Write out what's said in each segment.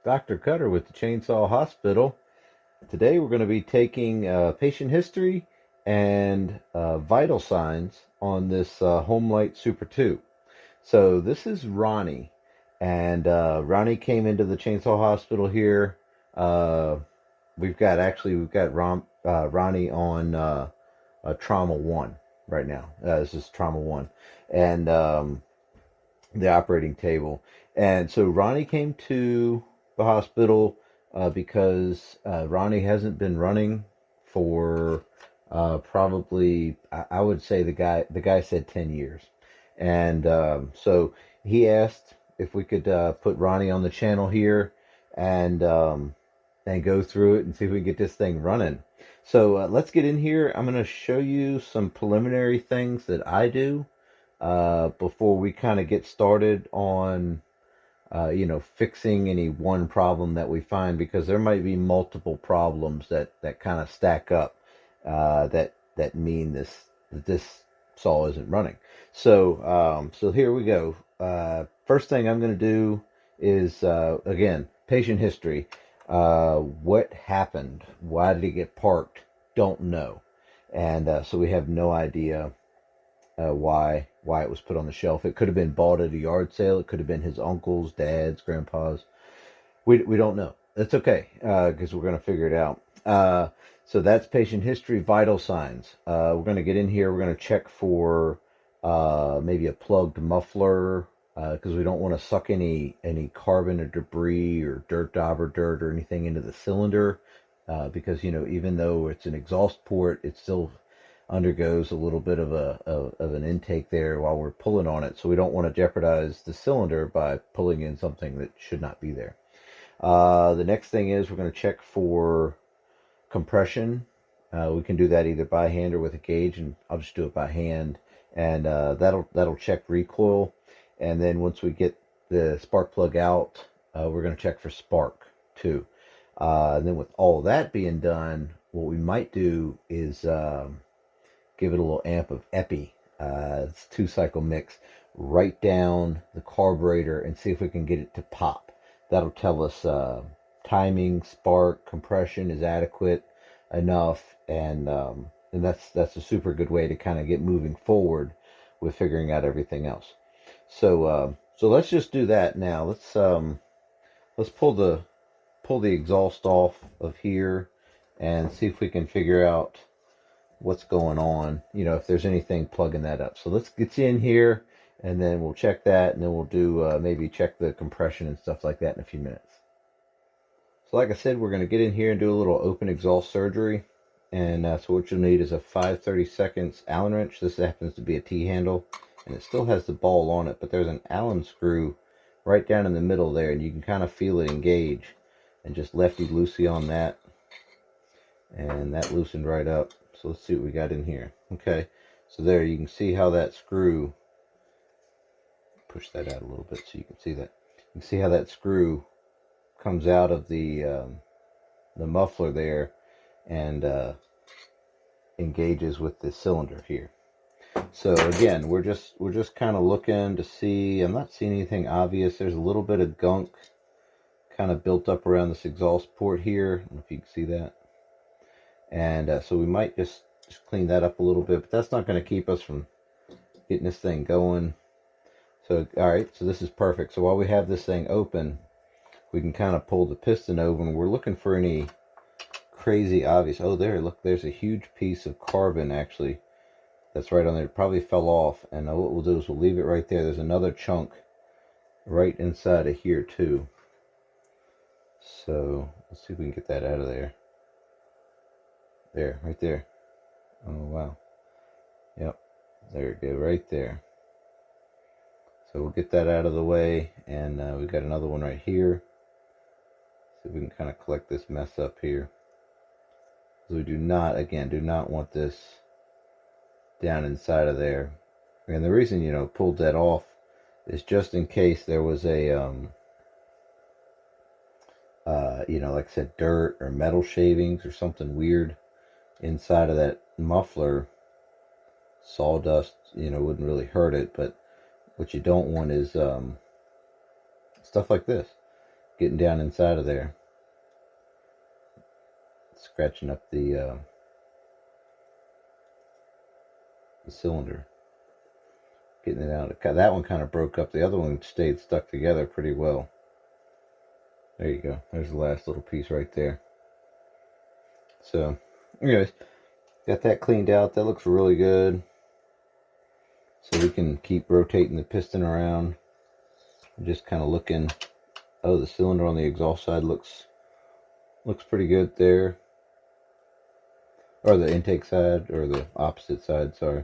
Dr. Cutter with the Chainsaw Hospital. Today we're going to be taking patient history and vital signs on this Homelite Super 2. So this is Ronnie, and Ronnie came into the Chainsaw Hospital here. Uh, we've got Ronnie on Trauma 1 right now. This is Trauma 1. And the operating table. And so Ronnie came to the hospital because Ronnie hasn't been running for probably I would say the guy said 10 years. And so he asked if we could put Ronnie on the channel here and and go through it and see if we can get this thing running. So let's get in here. I'm going to show you some preliminary things that I do before we kind of get started on fixing any one problem that we find, because there might be multiple problems that kind of stack up that mean this saw isn't running. So here we go. First thing I'm going to do is again, patient history. What happened? Why did it get parked? Don't know. And so we have no idea why it was put on the shelf. It could have been bought at a yard sale. It could have been his uncle's, dad's, grandpa's. We don't know. That's okay because we're going to figure it out. So that's patient history, vital signs. We're going to get in here. We're going to check for maybe a plugged muffler because we don't want to suck any carbon or debris or dauber dirt or anything into the cylinder because even though it's an exhaust port, it still undergoes a little bit of an intake there while we're pulling on it. So we don't want to jeopardize the cylinder by pulling in something that should not be there. The next thing is we're going to check for compression. We can do that either by hand or with a gauge, and I'll just do it by hand. And that'll check recoil. And then once we get the spark plug out, we're going to check for spark too. And then with all that being done, what we might do is give it a little amp of epi. It's 2-cycle mix. Write down the carburetor and see if we can get it to pop. That'll tell us timing, spark, compression is adequate enough, and that's a super good way to kind of get moving forward with figuring out everything else. So let's just do that now. Let's pull the exhaust off of here and see if we can figure out what's going on, if there's anything plugging that up. So let's get in here and then we'll check that, and then we'll do maybe check the compression and stuff like that in a few minutes. So like I said, we're going to get in here and do a little open exhaust surgery. And so what you'll need is a 5/32 Allen wrench. This happens to be a T-handle, and it still has the ball on it, but there's an Allen screw right down in the middle there, and you can kind of feel it engage. And just lefty-loosey on that, and that loosened right up. So let's see what we got in here. Okay, so there you can see how that screw, push that out a little bit so you can see that. You can see how that screw comes out of the muffler there and engages with the cylinder here. So again, we're just kind of looking to see. I'm not seeing anything obvious. There's a little bit of gunk kind of built up around this exhaust port here. I don't know if you can see that. And so we might just clean that up a little bit, but that's not going to keep us from getting this thing going. So, all right, so this is perfect. So while we have this thing open, we can kind of pull the piston over, and we're looking for any crazy obvious. Oh, there, look, there's a huge piece of carbon actually that's right on there. It probably fell off, and what we'll do is we'll leave it right there. There's another chunk right inside of here too. So let's see if we can get that out of there. There, right there. Oh, wow. Yep, there we go, right there. So we'll get that out of the way, and we've got another one right here. So we can kind of collect this mess up here. So we do not want this down inside of there. And the reason, pulled that off is just in case there was a, like I said, dirt or metal shavings or something weird inside of that muffler. Sawdust, wouldn't really hurt it, but what you don't want is stuff like this getting down inside of there, scratching up the cylinder, getting it out. That one kind of broke up. The other one stayed stuck together pretty well. There you go. There's the last little piece right there. So, anyways, got that cleaned out. That looks really good. So we can keep rotating the piston around. Just kind of looking. Oh, the cylinder on the exhaust side looks pretty good there. Or the intake side, or the opposite side, sorry.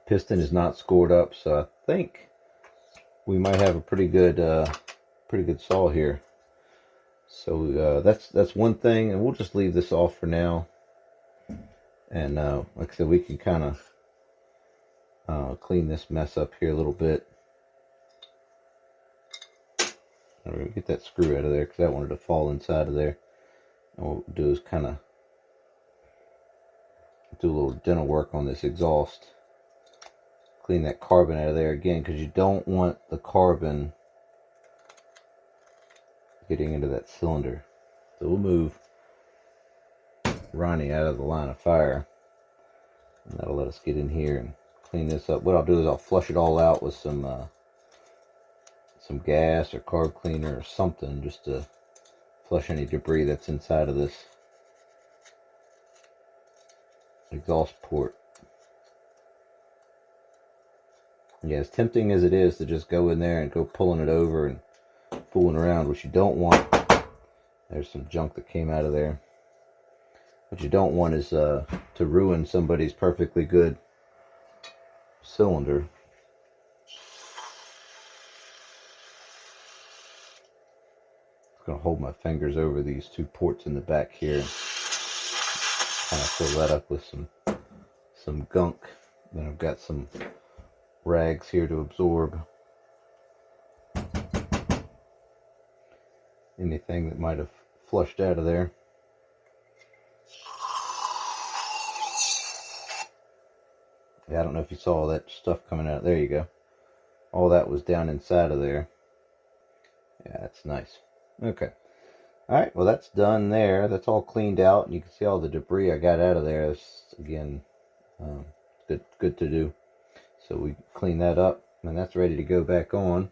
Piston is not scored up, so I think we might have a pretty good saw here. So that's one thing, and we'll just leave this off for now. And like I said, we can kind of clean this mess up here a little bit. I'm going to get that screw out of there because I wanted to fall inside of there. And what we'll do is kind of do a little dental work on this exhaust. Clean that carbon out of there again, because you don't want the carbon getting into that cylinder. So we'll move Ronnie out of the line of fire, and that'll let us get in here and clean this up. What I'll do is I'll flush it all out with some gas or carb cleaner or something, just to flush any debris that's inside of this exhaust port. Yeah, as tempting as it is to just go in there and go pulling it over and fooling around, what you don't want, there's some junk that came out of there. What you don't want is to ruin somebody's perfectly good cylinder. I'm going to hold my fingers over these two ports in the back here and kind of fill that up with some gunk. Then I've got some rags here to absorb anything that might have flushed out of there. Yeah, I don't know if you saw all that stuff coming out. There you go. All that was down inside of there. Yeah, that's nice. Okay. Alright, well that's done there. That's all cleaned out, and you can see all the debris I got out of there. It's, again, good to do. So we clean that up, and that's ready to go back on.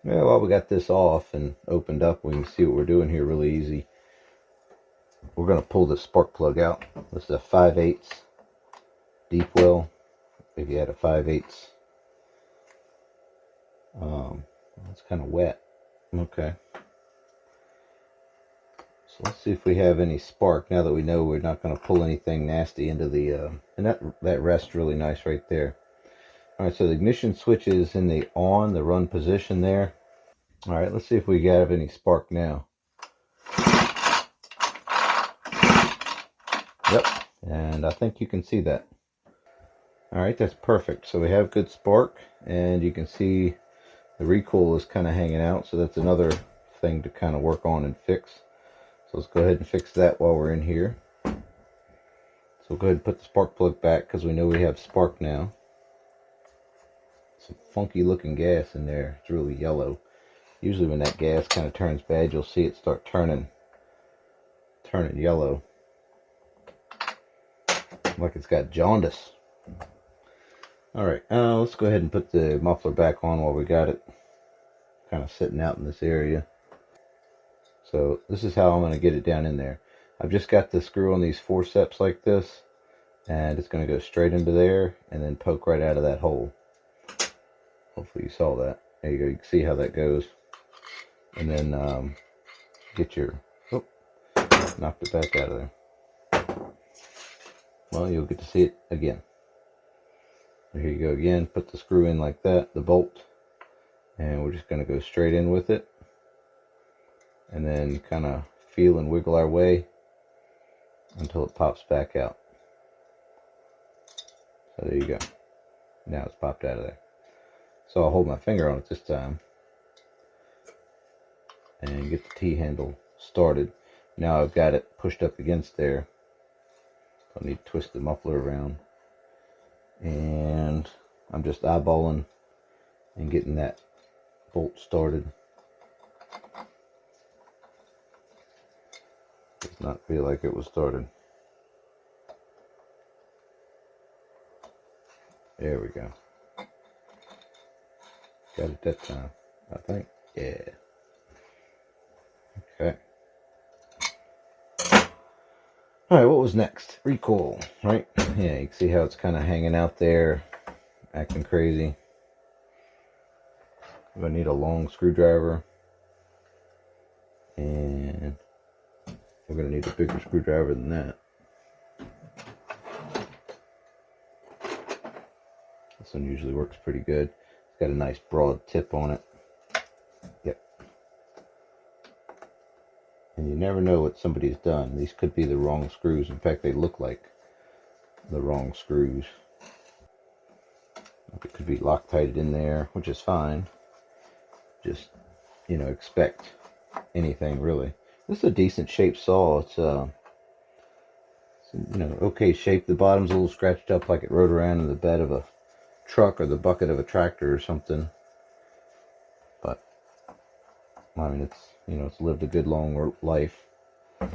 Yeah, well, we got this off and opened up. We can see what we're doing here really easy. We're going to pull the spark plug out. This is a 5/8 deep well. If you had a 5/8, it's kind of wet. Okay. So let's see if we have any spark now that we know we're not going to pull anything nasty into the, and that rests really nice right there. Alright, so the ignition switch is in the run position there. Alright, let's see if we have any spark now. Yep, and I think you can see that. Alright, that's perfect. So we have good spark, and you can see the recoil is kind of hanging out, so that's another thing to kind of work on and fix. So let's go ahead and fix that while we're in here. So we'll go ahead and put the spark plug back because we know we have spark now. Some funky looking gas in there. It's really yellow. Usually when that gas kind of turns bad, you'll see it start turning yellow. Like it's got jaundice. Alright, let's go ahead and put the muffler back on while we got it kind of sitting out in this area. So this is how I'm going to get it down in there. I've just got the screw on these forceps like this, and it's going to go straight into there and then poke right out of that hole. Hopefully you saw that. There you go. You can see how that goes. And then get your... Oh, knocked it back out of there. Well, you'll get to see it again. Here you go again. Put the screw in like that, the bolt. And we're just going to go straight in with it. And then kind of feel and wiggle our way until it pops back out. So there you go. Now it's popped out of there. So I'll hold my finger on it this time and get the T-handle started. Now I've got it pushed up against there. I need to twist the muffler around. And I'm just eyeballing and getting that bolt started. Does not feel like it was started. There we go. Got it that time, I think. Yeah. Okay. Alright, what was next? Recoil, right? Yeah, you can see how it's kind of hanging out there, acting crazy. I'm going to need a long screwdriver. And we're going to need a bigger screwdriver than that. This one usually works pretty good. It's got a nice broad tip on it. Yep. And you never know what somebody's done. These could be the wrong screws. In fact, they look like the wrong screws. It could be Loctited in there, which is fine. Just, you know, expect anything really. This is a decent shaped saw. It's you know, okay shape. The bottom's a little scratched up like it rode around in the bed of a truck or the bucket of a tractor or something. But I mean, it's, you know, it's lived a good long life. So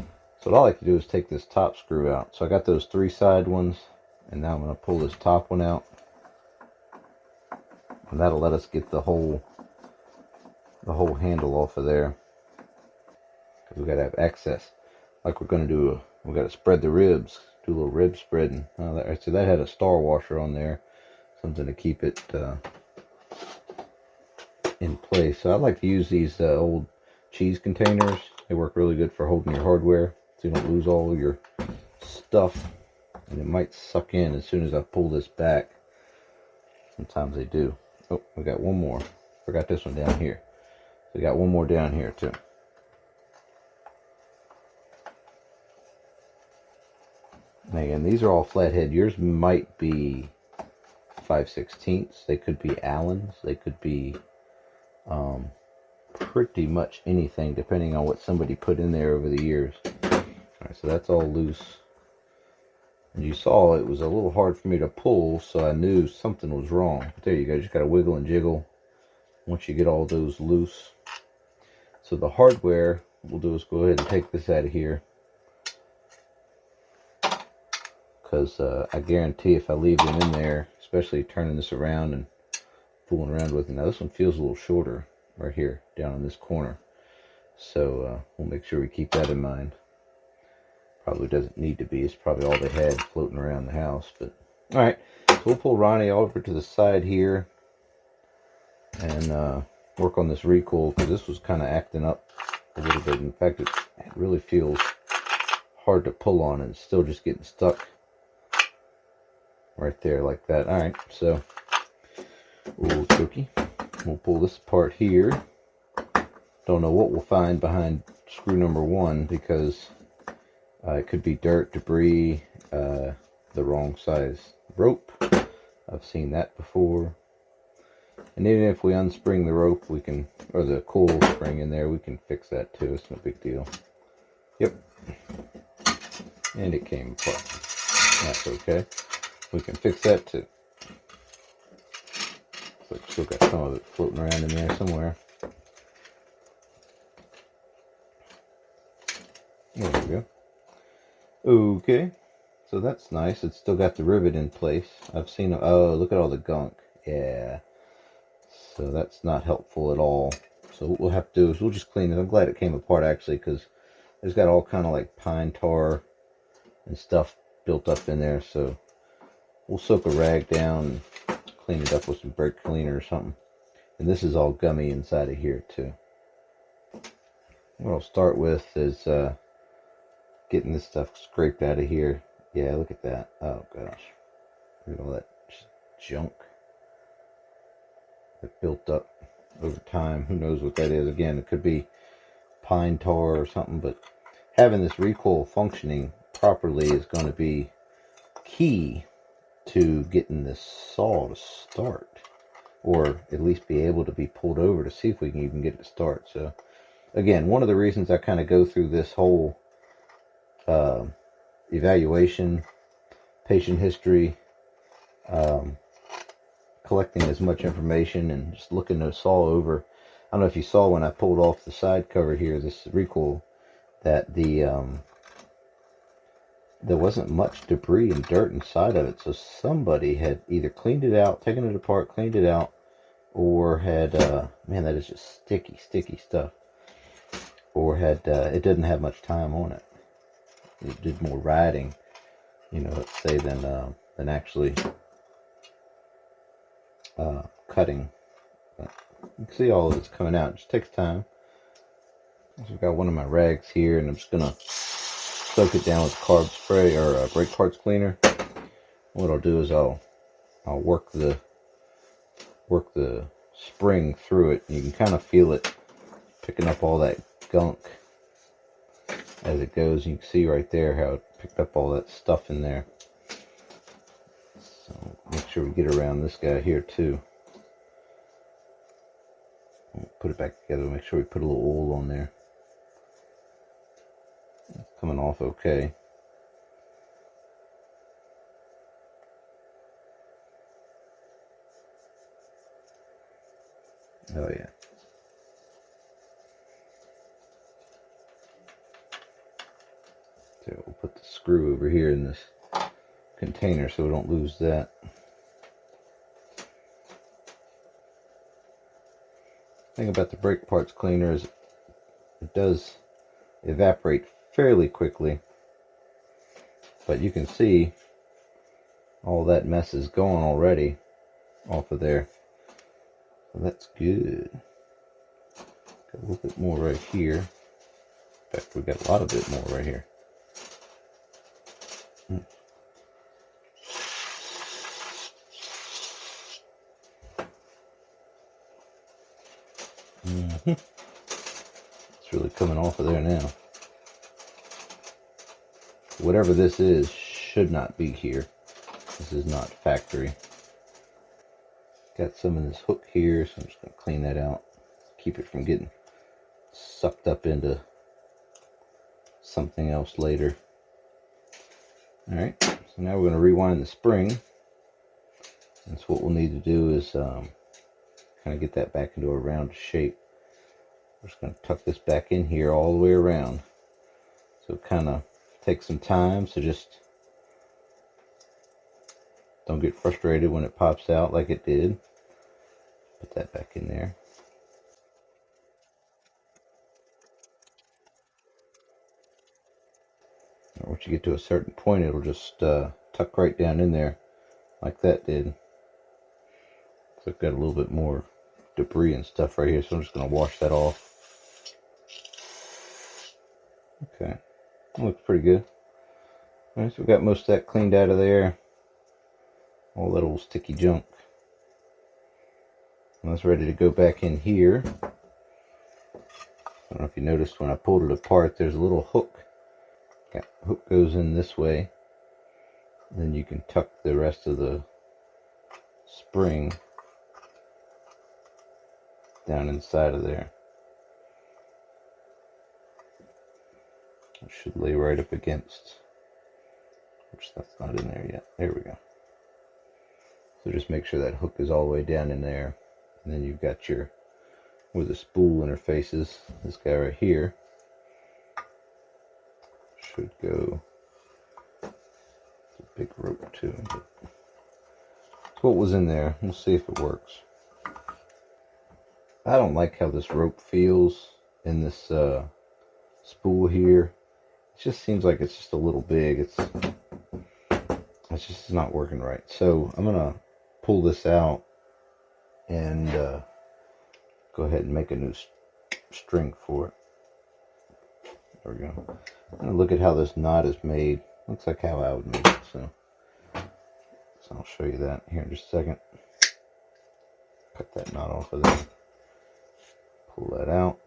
what I like to do is take this top screw out. So I got those 3 side ones, and now I'm going to pull this top one out, and that'll let us get the whole handle off of there. Because we got to have access, like we're going to do. We got to spread the ribs, do a little rib spreading. So that had a star washer on there, something to keep it in place. So I like to use these old cheese containers. They work really good for holding your hardware, so you don't lose all your stuff. And it might suck in as soon as I pull this back. Sometimes they do. Oh, we got one more. Forgot this one down here. So we got one more down here too. And again, these are all flathead. Yours might be 5/16. They could be Allens. They could be pretty much anything, depending on what somebody put in there over the years. Alright, so that's all loose. And you saw it was a little hard for me to pull, so I knew something was wrong. But there you go, you just gotta wiggle and jiggle once you get all those loose. So the hardware we'll do is go ahead and take this out of here, because I guarantee if I leave them in there, especially turning this around and fooling around with it. Now this one feels a little shorter right here down in this corner, so we'll make sure we keep that in mind. Probably doesn't need to be. It's probably all they had floating around the house. But all right, so we'll pull Ronnie over to the side here and work on this recoil, because this was kind of acting up a little bit. In fact, it really feels hard to pull on, and it's still just getting stuck right there like that. All right, so we'll pull this apart here. Don't know what we'll find behind screw number 1, because it could be dirt, debris, the wrong size rope. I've seen that before. And even if we unspring the rope, we can, or the coil spring in there, we can fix that too. It's no big deal. Yep. And it came apart. That's okay. We can fix that too. So still got some of it floating around in there somewhere. There we go. Okay, so that's nice. It's still got the rivet in place. I've seen, oh, look at all the gunk. Yeah, so that's not helpful at all. So what we'll have to do is we'll just clean it. I'm glad it came apart actually, because it's got all kind of like pine tar and stuff built up in there. So we'll soak a rag down and clean it up with some brake cleaner or something. And this is all gummy inside of here too. What I'll start with is getting this stuff scraped out of here. Yeah, look at that. Oh gosh, look at all that junk that built up over time. Who knows what that is? Again, it could be pine tar or something, but having this recoil functioning properly is going to be key to getting this saw to start, or at least be able to be pulled over to see if we can even get it to start. So again, one of the reasons I kind of go through this whole evaluation, patient history, collecting as much information and just looking the saw over, I don't know if you saw when I pulled off the side cover here, this Recoil, that there wasn't much debris and dirt inside of it. So somebody had either cleaned it out, taken it apart, cleaned it out, or had, man, that is just sticky, sticky stuff. Or had, it didn't have much time on it. It did more riding, you know, let's say, than actually cutting. But you can see all of it's coming out. It just takes time. So I've got one of my rags here, and I'm just gonna soak it down with carb spray or brake parts cleaner. What I'll do is I'll work the spring through it. You can kind of feel it picking up all that gunk as it goes. You can see right there how it picked up all that stuff in there. So make sure we get around this guy here too. We'll put it back together. Make sure we put a little oil on there. It's coming off okay. Oh yeah. So we'll put the screw over here in this container so we don't lose that. The thing about the brake parts cleaner is it does evaporate fairly quickly, but you can see all that mess is gone already off of there. So that's good. Got a little bit more right here. In fact, we got a lot of it more right here. It's really coming off of there now. Whatever this is should not be here. This is not factory. Got some in this hook here, so I'm just going to clean that out. Keep it from getting sucked up into something else later. Alright, so now we're going to rewind the spring. And so what we'll need to do is kind of get that back into a round shape. We're just going to tuck this back in here all the way around. So it kind of takes some time, so just don't get frustrated when it pops out like it did. Put that back in there. Once you get to a certain point, it'll just tuck right down in there like that did. So I've got a little bit more debris and stuff right here, so I'm just going to wash that off. Okay, that looks pretty good. Alright, so we've got most of that cleaned out of there. All that old sticky junk. And that's ready to go back in here. I don't know if you noticed when I pulled it apart, there's a little hook. That hook goes in this way. Then you can tuck the rest of the spring down inside of there. It should lay right up against, which that's not in there yet. There we go. So just make sure that hook is all the way down in there. And then you've got your, where the spool interfaces, this guy right here should go. It's a big rope too. But that's what was in there. We'll see if it works. I don't like how this rope feels in this spool here. It just seems like it's just a little big. It's just not working right. So I'm gonna pull this out and go ahead and make a new string for it. There we go. I'm gonna look at how this knot is made. Looks like how I would make it. So I'll show you that here in just a second. Cut that knot off of there. Pull that out.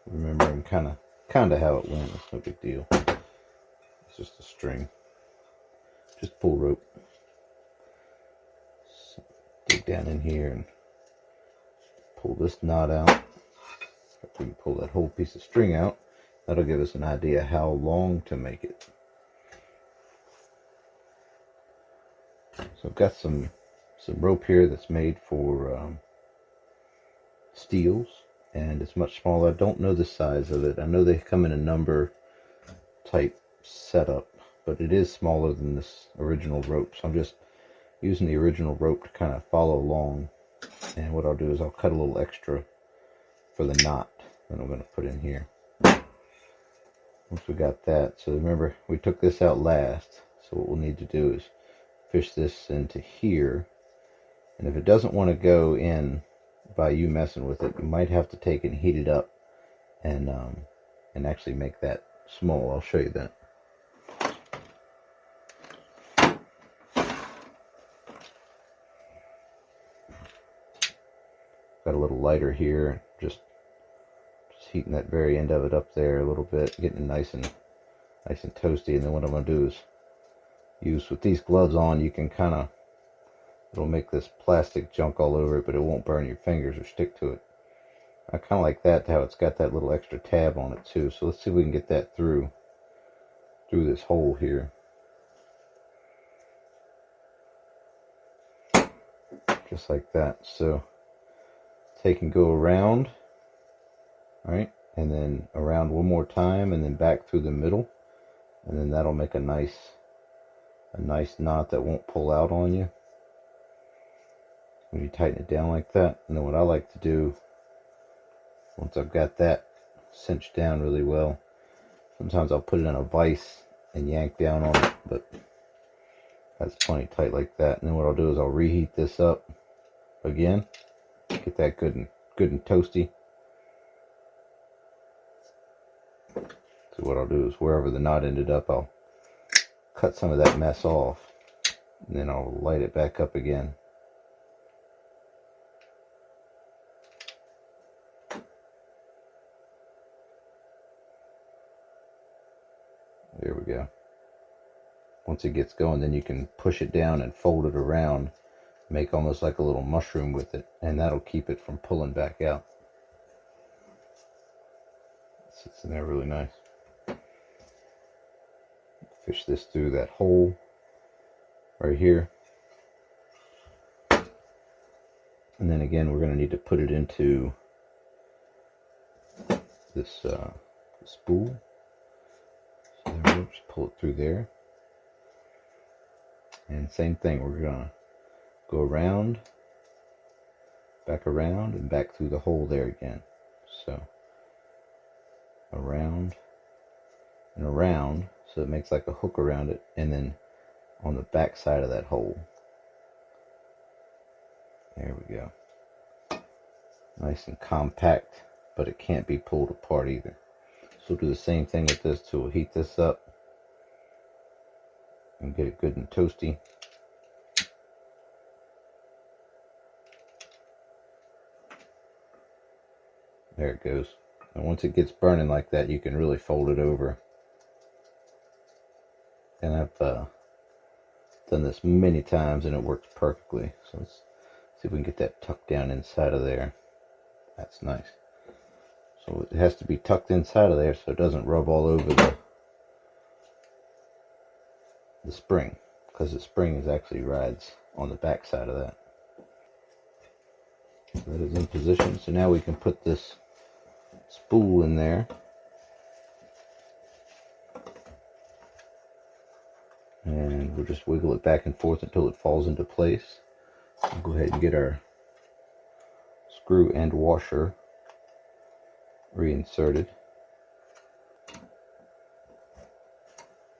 Remembering kind of how it went. It's no big deal. It's just a string. Just pull rope. So dig down in here and pull this knot out. After you pull that whole piece of string out, that'll give us an idea how long to make it. So I've got some rope here that's made for steels, and it's much smaller. I don't know the size of it. I know they come in a number type setup, but it is smaller than this original rope. So I'm just using the original rope to kind of follow along. And what I'll do is I'll cut a little extra for the knot that I'm going to put in here. Once we got that, so remember we took this out last. So what we'll need to do is fish this into here. And if it doesn't want to go in by you messing with it, you might have to take it and heat it up and actually make that small. I'll show you that. Got a little lighter here, just heating that very end of it up there a little bit, getting it nice and toasty. And then what I'm going to do is use, with these gloves on, you can kind of, it'll make this plastic junk all over it, but it won't burn your fingers or stick to it. I kind of like that, how it's got that little extra tab on it too. So let's see if we can get that through this hole here. Just like that. So take and go around, right? And then around one more time, and then back through the middle. And then that'll make a nice knot that won't pull out on you when you tighten it down like that. And then what I like to do, once I've got that cinched down really well, sometimes I'll put it in a vise and yank down on it, but that's plenty tight like that. And then what I'll do is I'll reheat this up again, get that good and toasty. So what I'll do is wherever the knot ended up, I'll cut some of that mess off, and then I'll light it back up again. There we go. Once it gets going, then you can push it down and fold it around, make almost like a little mushroom with it, and that'll keep it from pulling back out. It sits in there really nice. Fish this through that hole right here. And then again, we're going to need to put it into this spool. So there we go, just pull it through there. And same thing, we're going to go around, back around, and back through the hole there again. So around and around, so it makes like a hook around it, and then on the back side of that hole. There we go. Nice and compact, but it can't be pulled apart either. So we'll do the same thing with this too. We'll heat this up and get it good and toasty. There it goes. And once it gets burning like that, you can really fold it over. And I've done this many times and it works perfectly. So let's see if we can get that tucked down inside of there. That's nice. So it has to be tucked inside of there so it doesn't rub all over the spring, because the spring is actually rides on the back side of that. So that is in position. So now we can put this spool in there. And we'll just wiggle it back and forth until it falls into place. We'll go ahead and get our screw and washer reinserted.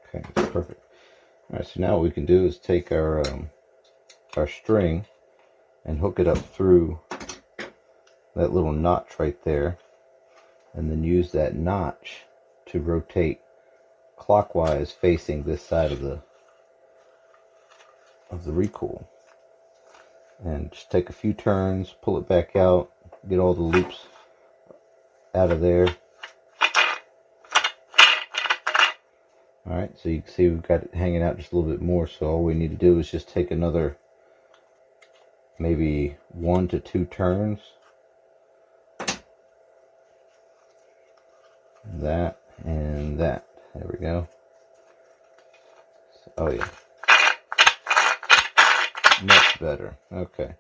Okay, that's perfect. Alright, so now what we can do is take our string and hook it up through that little notch right there, and then use that notch to rotate clockwise facing this side of the recoil. And just take a few turns, pull it back out, get all the loops out of there. Alright, so you can see we've got it hanging out just a little bit more, so all we need to do is just take another maybe 1 to 2 turns. That and that. There we go. Oh yeah. Much better. Okay.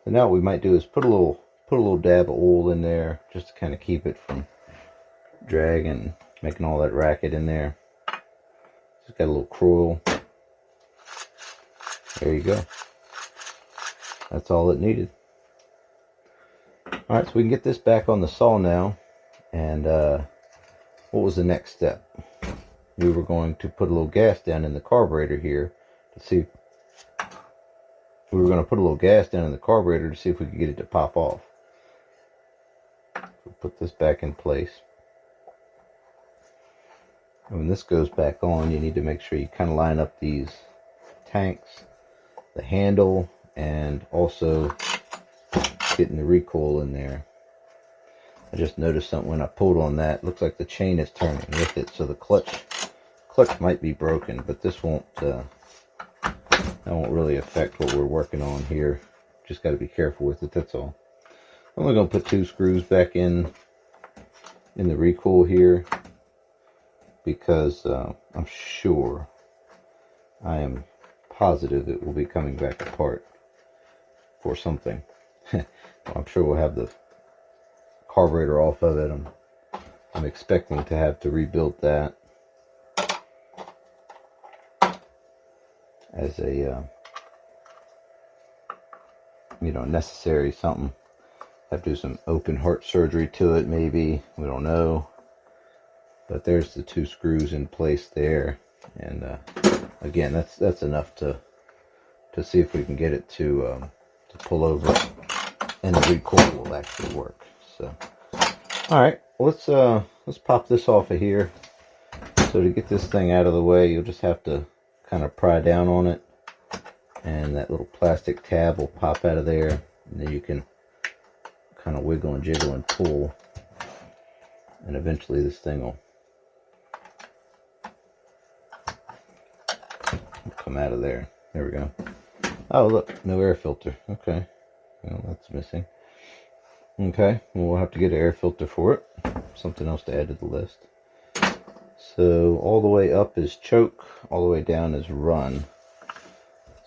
So now what we might do is put a little Put a little dab of oil in there just to kind of keep it from dragging, making all that racket in there. Just got a little Recoil. There you go. That's all it needed. Alright, so we can get this back on the saw now. And what was the next step? We were going to put a little gas down in the carburetor here to see. We were going to put a little gas down in the carburetor to see if we could get it to pop off. We'll put this back in place. And when this goes back on, you need to make sure you kind of line up these tanks, the handle, and also getting the recoil in there. I just noticed something when I pulled on that. It looks like the chain is turning with it, so the clutch might be broken, but this won't really affect what we're working on here. Just got to be careful with it, that's all. I'm only going to put 2 screws back in the recoil here because I'm sure, I am positive it will be coming back apart for something. I'm sure we'll have the carburetor off of it. I'm expecting to have to rebuild that as a necessary something. Have to do some open heart surgery to it, maybe. We don't know. But there's the 2 screws in place there, and again, that's enough to see if we can get it to pull over, and the recoil will actually work. So, all right, let's pop this off of here. So to get this thing out of the way, you'll just have to kind of pry down on it, and that little plastic tab will pop out of there, and then you can kind of wiggle and jiggle and pull, and eventually this thing will come out of there. There we go. Oh, look, no air filter. Okay, well, that's missing. Okay, well, we'll have to get an air filter for it. Something else to add to the list. So all the way up is choke, all the way down is run.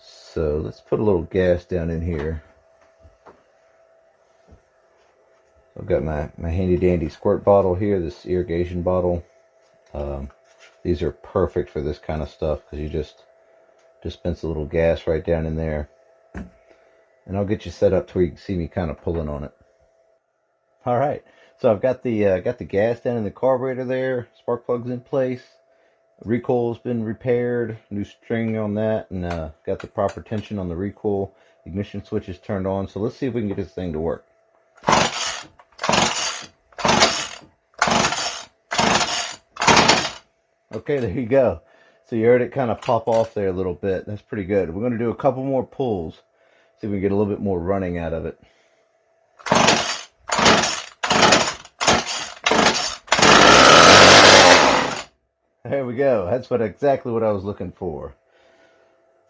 So let's put a little gas down in here. I've got my handy dandy squirt bottle here, this irrigation bottle. These are perfect for this kind of stuff because you just dispense a little gas right down in there. And I'll get you set up to where you can see me kind of pulling on it. All right, so I've got the gas down in the carburetor there. Spark plug's in place. Recoil's been repaired. New string on that, and got the proper tension on the recoil. Ignition switch is turned on. So let's see if we can get this thing to work. Okay, there you go. So you heard it kind of pop off there a little bit. That's pretty good. We're going to do a couple more pulls. See if we can get a little bit more running out of it. There we go. That's exactly what I was looking for.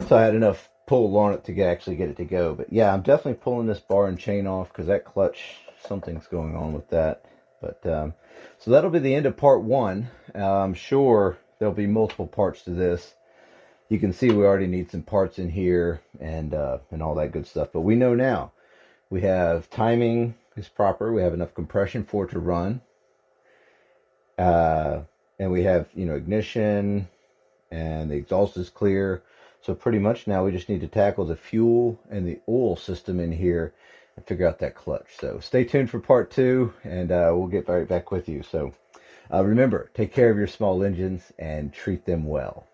So I had enough pull on it to actually get it to go. But yeah, I'm definitely pulling this bar and chain off because that clutch, something's going on with that. But so that'll be the end of part 1. I'm sure there'll be multiple parts to this. You can see we already need some parts in here and all that good stuff. But we know now we have timing is proper. We have enough compression for it to run. And we have, ignition, and the exhaust is clear. So pretty much now we just need to tackle the fuel and the oil system in here and figure out that clutch. So stay tuned for part 2, and we'll get right back with you. So remember, take care of your small engines and treat them well.